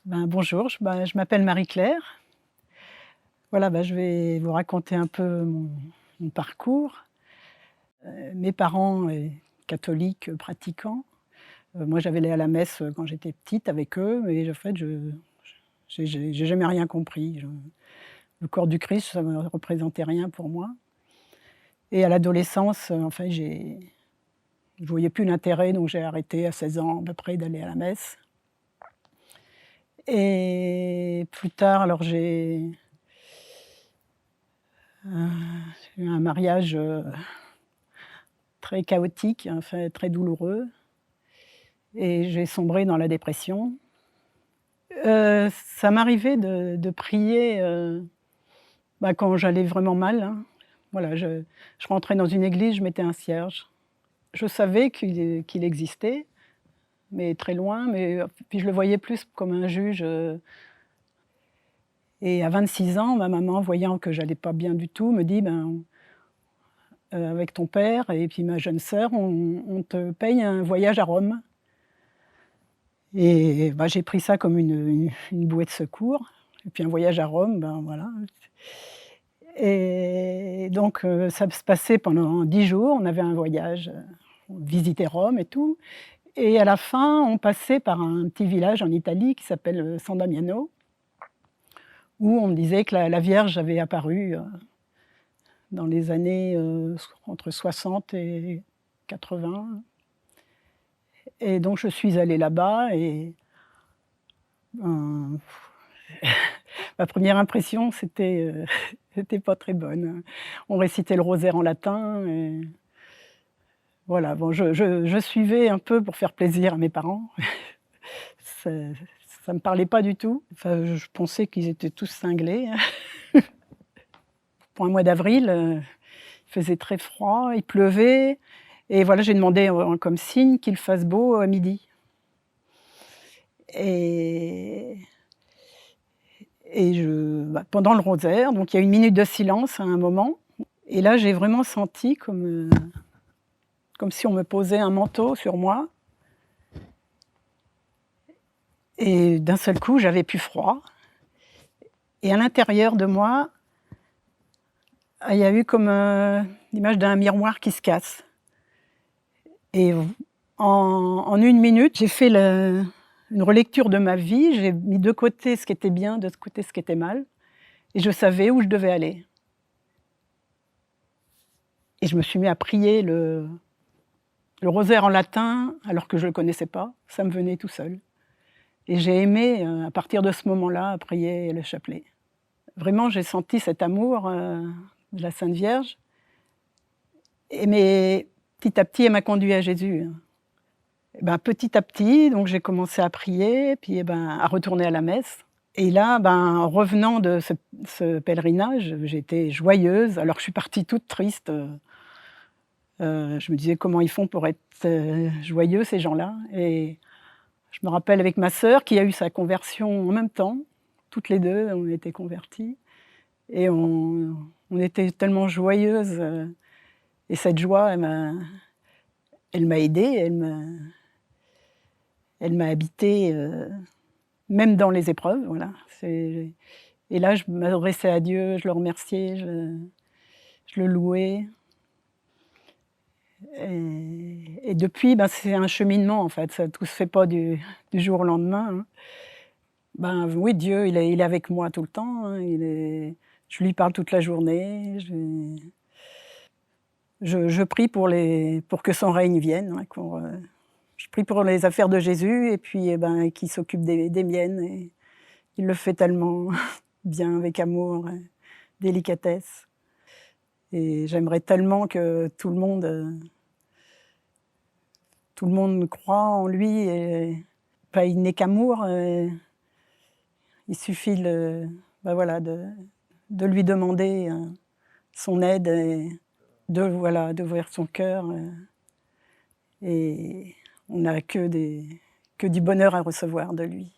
Bonjour, je m'appelle Marie-Claire. Voilà, je vais vous raconter un peu mon parcours. Mes parents catholiques, pratiquants. Moi, j'avais allé à la messe, quand j'étais petite avec eux, mais en fait, je j'ai jamais rien compris. Le corps du Christ, ça ne représentait rien pour moi et à l'adolescence, en fait, je voyais plus l'intérêt, donc j'ai arrêté à 16 ans à peu près d'aller à la messe et plus tard, alors heu, j'ai eu un mariage, très chaotique, enfin très douloureux et j'ai sombré dans la dépression. Ça m'arrivait de prier, quand j'allais vraiment mal, hein. Voilà, je rentrais dans une église, je mettais un cierge. Je savais qu'il existait, mais très loin, mais puis je le voyais plus comme un juge, et à 26 ans, ma maman, voyant que j'allais pas bien du tout, me dit: avec ton père et puis ma jeune sœur, on te paye un voyage à Rome». Et j'ai pris ça comme une bouée de secours et puis un voyage à Rome, voilà. Et donc ça se passait pendant 10 jours, on avait un voyage, on visitait Rome et tout et à la fin, on passait par un petit village en Italie qui s'appelle, San Damiano, où on me disait que la Vierge avait apparu, dans les années, entre 60 et 80 et donc je suis allée là-bas et ben ma première impression, c'était pas très bonne. On récitait le rosaire en latin et voilà, bon, je suivais un peu pour faire plaisir à mes parents. Ça ça me parlait pas du tout. Enfin, je pensais qu'ils étaient tous cinglés. Pour un mois d'avril, il faisait très froid, il pleuvait et voilà, j'ai demandé comme signe qu'il fasse beau à midi. Et pendant le rosaire, donc il y a une minute de silence à un moment et là, j'ai vraiment senti comme si on me posait un manteau sur moi et d'un seul coup, j'avais plus froid et à l'intérieur de moi, il y a eu comme, l'image d'un miroir qui se casse et en 1 minute, j'ai fait une relecture de ma vie. J'ai mis de côté ce qui était bien, de côté ce qui était mal et je savais où je devais aller et je me suis mis à prier le rosaire en latin alors que je le connaissais pas, ça me venait tout seul et j'ai aimé, à partir de ce moment-là, prier le chapelet. Vraiment, j'ai senti cet amour, de la Sainte Vierge mais petit à petit, elle m'a conduit à Jésus, hein. Petit à petit, donc j'ai commencé à prier, puis à retourner à la messe et là, en revenant de ce pèlerinage, j'étais joyeuse. Alors je suis partie toute triste, je me disais: «Comment ils font pour être, joyeux ces gens-là?» Et je me rappelle avec ma sœur qui a eu sa conversion en même temps, toutes les 2, on était converties et on était tellement joyeuses, et cette joie, elle m'a aidée, elle m'a habitée, même dans les épreuves, voilà. Et là, je m'adressais à Dieu, je le remerciais, je le louais et depuis, c'est un cheminement en fait, ça tout se fait pas du jour au lendemain, hein. Oui, Dieu, il est avec moi tout le temps, hein, je lui parle toute la journée, je prie pour que son règne vienne, ouais, je prie pour les affaires de Jésus et puis, qu'il s'occupe des miennes et il le fait tellement bien, avec amour et délicatesse et j'aimerais tellement que tout le monde croit en lui et il n'est qu'amour, il suffit voilà, de lui demander, son aide et voilà, d'ouvrir son cœur, et on n'a que du bonheur à recevoir de lui.